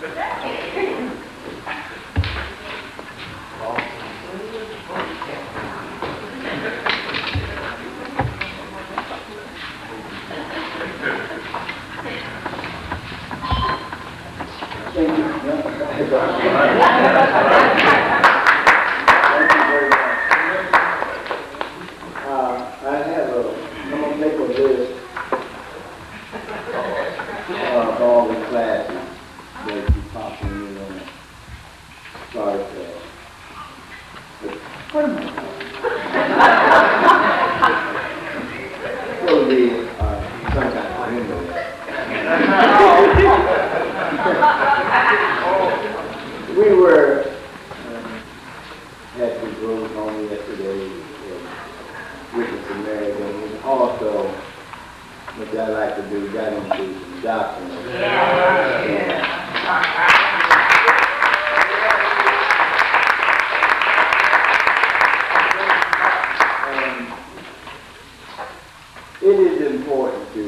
Thank you. I'm going to make a list of all the classes that you possibly need on it. Sorry, what am I talking? Will be some kind of window. We were had to go home yesterday witness America, and also what I like to do, got into some doctrine. And it is important to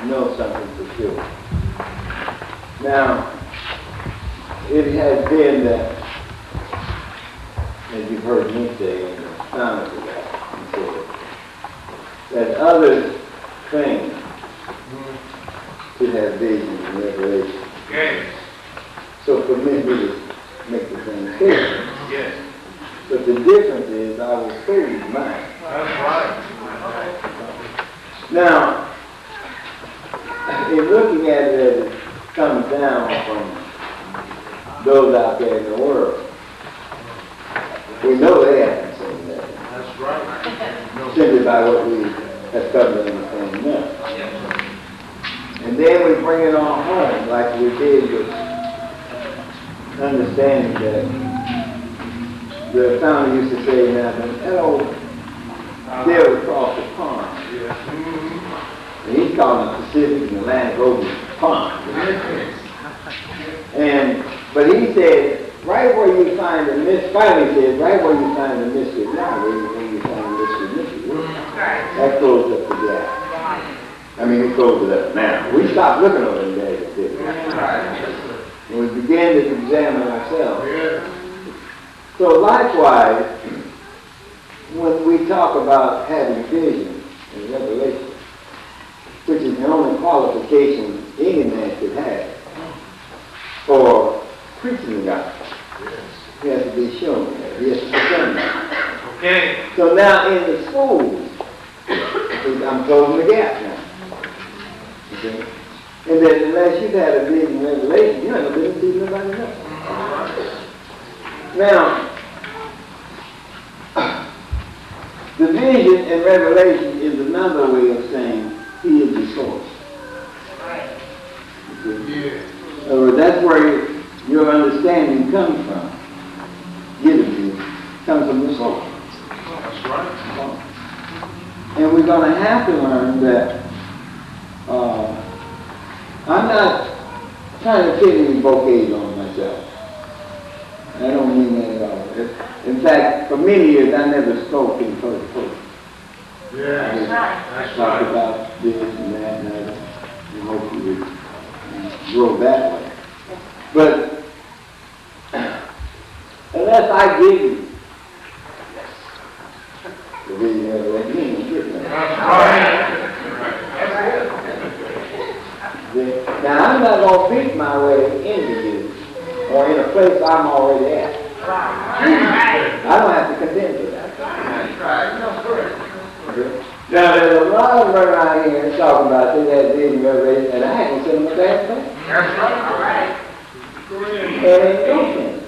know something for sure. Now, it has been that, as you've heard me say, and the Thomas said, that others claim to have visions and revelation. Yes. So permit me to make the same statement. Yes. But the difference is I will prove mine. That's right. Now, in looking at it as it comes down from those out there in the world, we know they haven't seen that. That's right. Simply by what we have covered in the same month. And then we bring it on home like we did with understanding that the founder used to say, now, that old deal across the pond. And he's calling the Pacific and Atlantic Ocean pond. But he said, right where you find the mystery, finally said, right where you find the mystery now, where you find the mystery, that closed up the gap. I mean, it closed it up now. We stopped looking over them days, didn't we? And we began to examine ourselves. So likewise, when we talk about having vision and revelation, which is the only qualification any man should have for preaching the gospel, he has to be shown that. He has to become that. Okay. So now in the schools, I'm closing the gap now. Okay? And that unless you've had a vision and revelation, you're not going to be teaching nobody else. Now, the vision and revelation is another way of saying he is the source. Okay? That's where your understanding comes from. Given to you, comes from the source. That's right. And we're going to have to learn that I'm not trying to put any bouquets on myself. I don't mean that at all. In fact, for many years, I never spoke in first person. Yeah, I talked about this and that and that. And hopefully grow that way. But unless I give you the vision of the that's right. now, I'm not going to beat my way into you or in a place I'm already at. I don't have to contend with that. Okay? Now, there's a lot of them around here talking about they had vision revelation, and I haven't seen them a damn thing. That's right.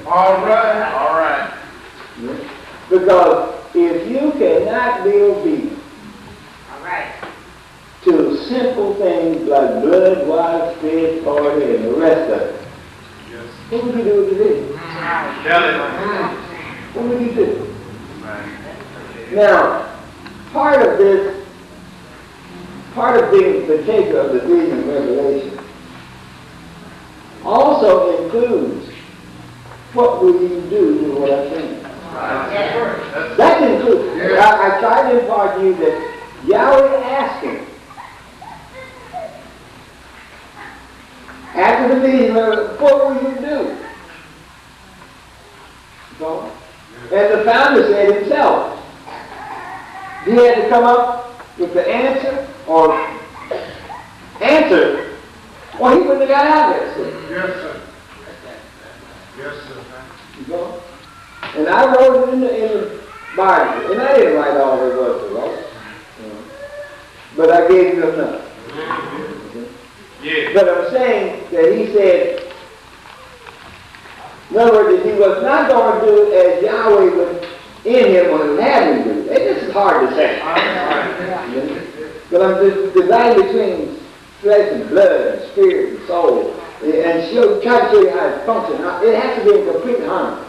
All right. Because if you cannot be obedient to simple things like blood, water, spirit, party, and the rest of it, what would you do with the vision? What would you do? Now, part of being the partaker of the vision and revelation also includes what will you do with what I'm saying. That includes. I tried to impart to you that Yahweh asked him After the meeting, what will you do? So, and the founder said himself, he had to come up with the answer or answer, or he wouldn't have got out of there. Yes, sir. Yes, sir. You know? And I wrote it in the Bible, and I didn't write all there was to write. You know? But I gave you enough. Yeah. But I'm saying that he said, in other words, that he was not going to do as Yahweh was in him or had him do. And this is hard to say. But I'm just dividing between flesh and blood and spirit and soul. And try to show you how it functions. It has to be in complete harmony.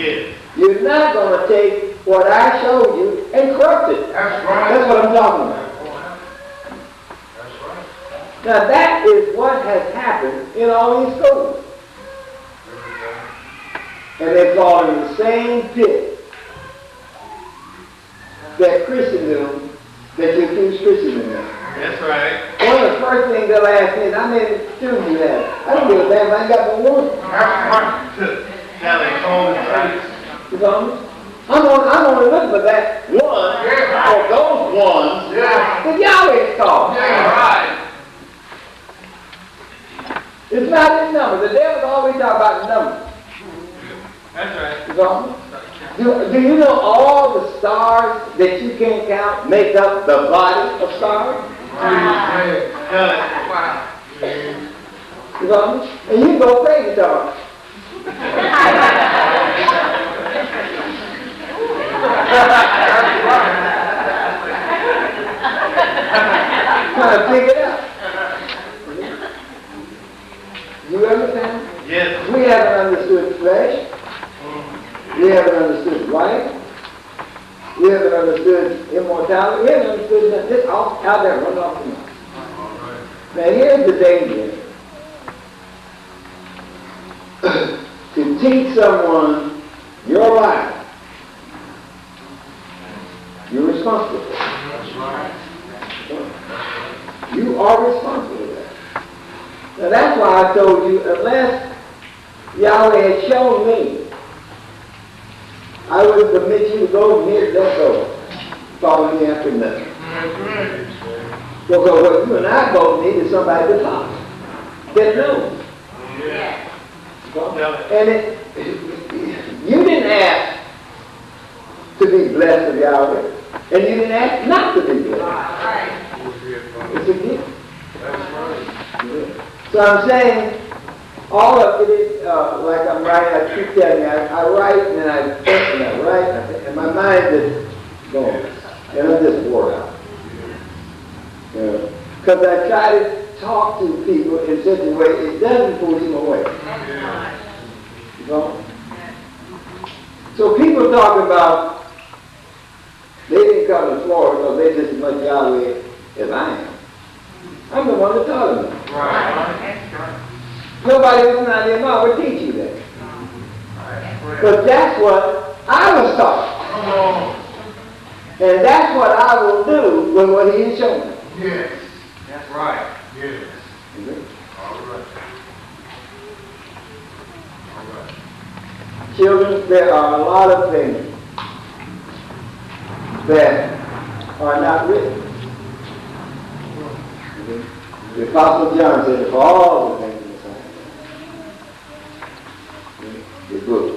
Yeah. You're not going to take what I showed you and corrupt it. That's right. That's what I'm talking about. That's right. Now that is what has happened in all these schools. And they fall in the same pit that Christendom, that you accuse Christendom of. That's right. One of the first things they'll ask me is, how many students you have? I don't give a damn, I ain't got but one. That's right. Now they call it praise. You know me? I'm only looking for that one, or those ones, Yeah. that Yahweh called. Yeah. Right. It's not in numbers. The devil's always talking about the numbers. That's right. You know me? Do you know all the stars that you can't count make up the body of stars? Wow. You know me? And you go crazy talking. Trying to figure it out. You understand? Yes. We haven't understood flesh. We haven't understood life. We haven't understood immortality. We haven't understood nothing. This all out there running off the mouth. Now here's the danger. To teach someone your life, you're responsible for it. That's right. You are responsible for that. Now that's why I told you, unless Yahweh had shown me, I would permit you to go from here to let go. Follow me after nothing. That's right. Because what you and I both need is somebody to talk. That knows. Yeah. And you didn't ask to be blessed of Yahweh. And you didn't ask not to be blessed. It's a gift. That's right. So I'm saying, all of it is, like I'm writing, I keep telling you, I write and then I think and I write, and my mind is going. And I'm just wore out. Because I try to talk to people in such a way, it doesn't push them away. You know? So people talk about, they didn't come to Florida because they're just as much Yahweh as I am. I'm the one that taught them. Right. Nobody else in their mouth would teach you that. But that's what I was taught. Come on. And that's what I will do with what he has shown me. Yes. That's right. Yes. All right. All right. Children, there are a lot of things that are not written. The Apostle John said, for all the things in the science, the book,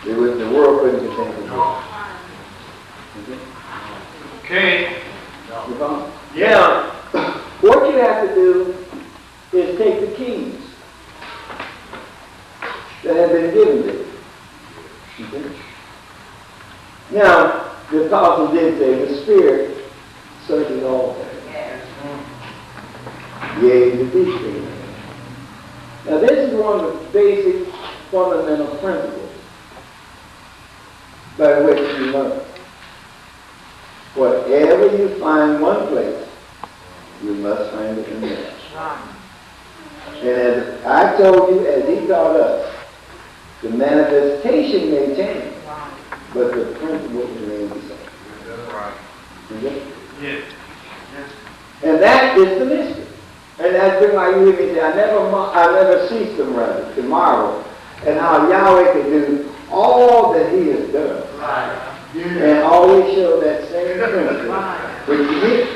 the world couldn't contain the book. Okay. You know? Now, what you have to do is take the keys that have been given to you. Okay? Now, the Apostle did say, the Spirit searches all things. Yea, the deep things. Now, this is one of the basic fundamental principles by which you learn. Whatever you find one place, you must find it in there. And as I told you, as he taught us, the manifestation may change, but the principle remains the same. That's right. Okay? Yes. And that is the mystery. And that's been why you hear me say, I never cease to marvel and how Yahweh can do all that he has done. Right. Yeah. And always show that same principle. When you hit,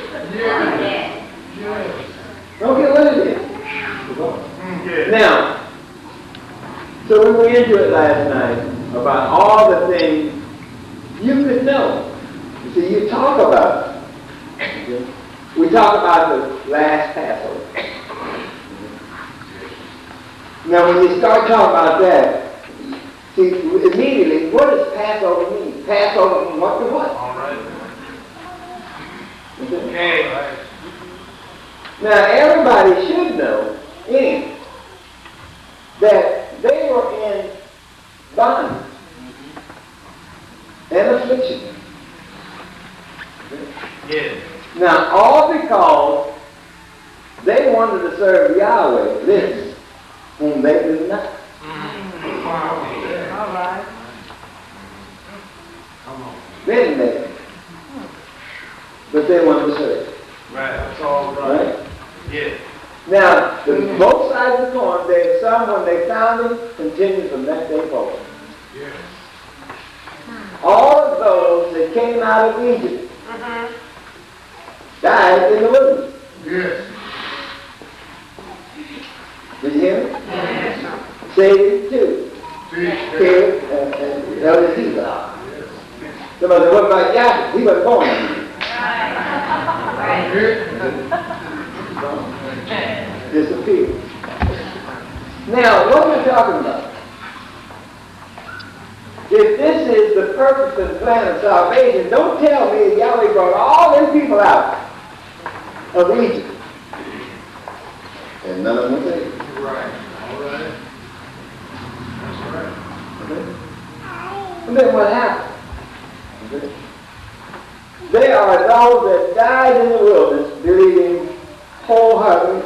don't get what it is. Yeah. Now, so we went into it last night about all the things you could know. You see, you talk about it. Okay? We talk about the last Passover. Now, when you start talking about that, see, immediately, what does Passover mean? Passover from what to what? All right. Okay. Now, everybody should know, that they were in bondage and affliction. Yeah. Now, all because they wanted to serve Yahweh, this, whom they did not. All right. Come on. They didn't make it. But they wanted to serve. Right. That's all right. Right? Yeah. Now, both sides of the coin, there's some when they found him, continued from that day forward. Yes. All of those that came out of Egypt died in the wilderness. Yes. Did you hear me? Yes. Saved too. Killed and Elder Zebah. Somebody said, what about Jacob? He wasn't born in Egypt. Disappeared. Now, what are we talking about? If this is the purpose and plan of salvation, don't tell me that Yahweh brought all them people out of Egypt. And none of them were saved. Right. All right. That's right. Okay? And then what happened? Okay? They are those that died in the wilderness, believing wholeheartedly,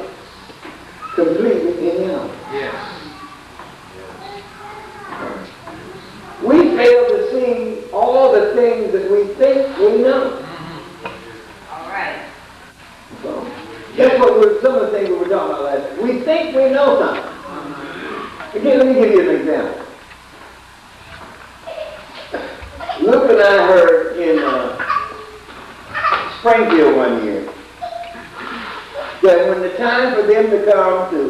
completely in Him. Yes. We fail to see all the things that we think we know. All right. So, that's what some of the things we were talking about last night. We think we know something. Again, let me give you an example. Luke and I heard in Springfield one year that when the time for them to come to,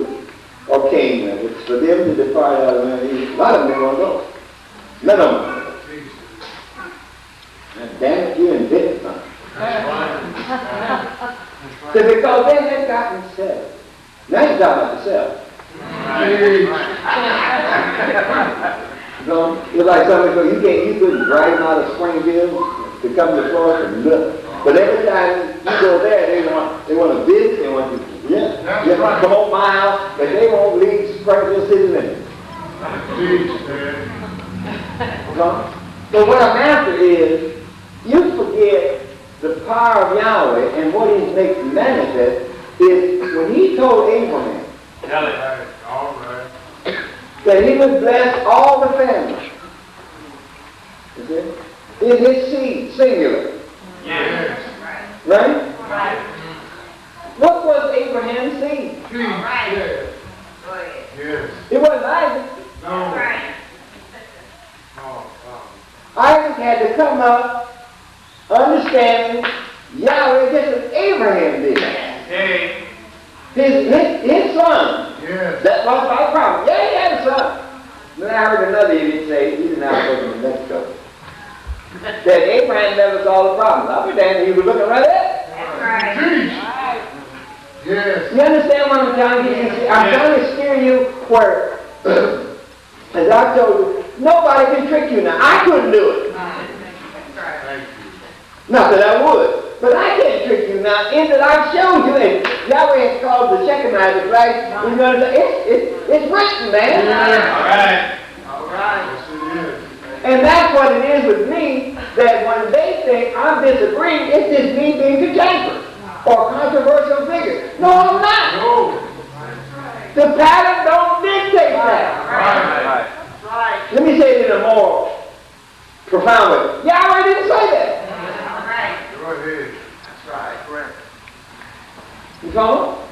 or came, it's for them to depart out of the land, a lot of them didn't want to go. None of them. And damn it, you invented something. So because they had gotten settled. Now you're talking about yourself. So it's like somebody said, you couldn't drive them out of Springfield to come to Florida and look. But every time you go there, they want to visit, they want to come on my house, but they won't leave Springfield city limits. So what I'm after is, you forget the power of Yahweh and what He makes manifest is when He told Abraham All right. that He would bless all the family. Okay? In His seed, singular. Yes. Right? Right. What was Abraham's seed? All right. Yes. Go ahead. Yes. It wasn't Isaac. No. Right. Isaac had to come up understanding Yahweh just as Abraham did. Hey. His son. Yes. That was my problem. Yeah, he had a son. Then I heard another idiot say, he's now living in Mexico, that Abraham never saw the problems. I'll be damned, he was looking right at it. That's right. Yes. You understand what I'm trying to get you? I'm trying to steer you where, as I told you, nobody can trick you now. I couldn't do it. That's right. Thank you. Not that I would. But I can't trick you now. In that I've shown you, and Yahweh has called the Shechemites, right? We're going to say, it's written, man. All right. All right. Yes, it is. And that's what it is with me, that when they think I'm disagreeing, it's just me being cantankerous or controversial figure. No, I'm not. No. The pattern don't dictate that. Right. Right. Let me say it in a more profound way. Yahweh didn't say that. All right. Go ahead. That's right. Correct. You follow?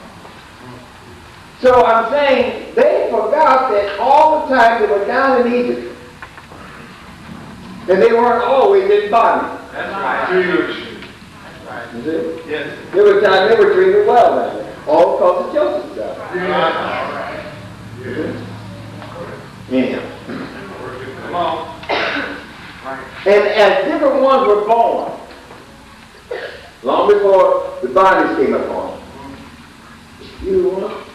So I'm saying they forgot that all the time they were down in Egypt. And they weren't always in bondage. That's right. You see? Yes. There were times they were treated well down there. All because of Joseph's stuff. Anyhow. Come on. And as different ones were born, long before the bodies came upon them. You the one?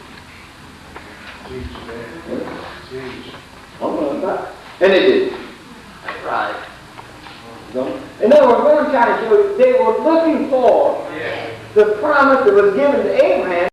And they did. That's right. In other words, what I'm trying to show you, they were looking for the promise that was given to Abraham.